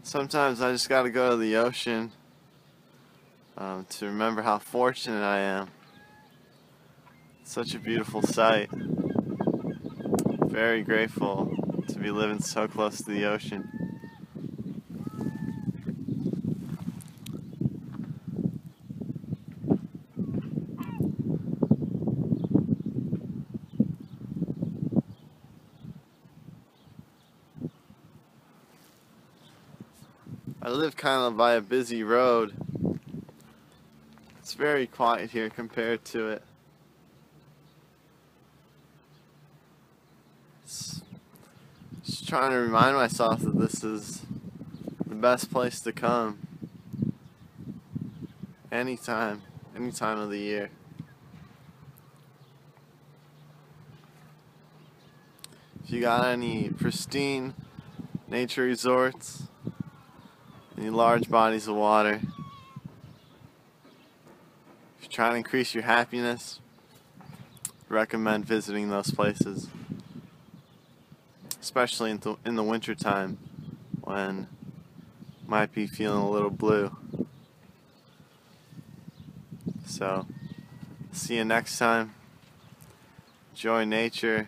Sometimes I just gotta go to the ocean to remember how fortunate I am. It's such a beautiful sight. Very grateful to be living so close to the ocean. I live kind of by a busy road. It's very quiet here compared to it. Just trying to remind myself that this is the best place to come. Any time of the year. If you got any pristine nature resorts, any large bodies of water, if you're trying to increase your happiness, I recommend visiting those places. Especially in the winter time when you might be feeling a little blue. So, see you next time. Enjoy nature.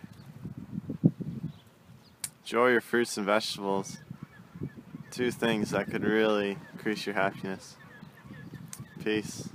Enjoy your fruits and vegetables. Two things that could really increase your happiness. Peace.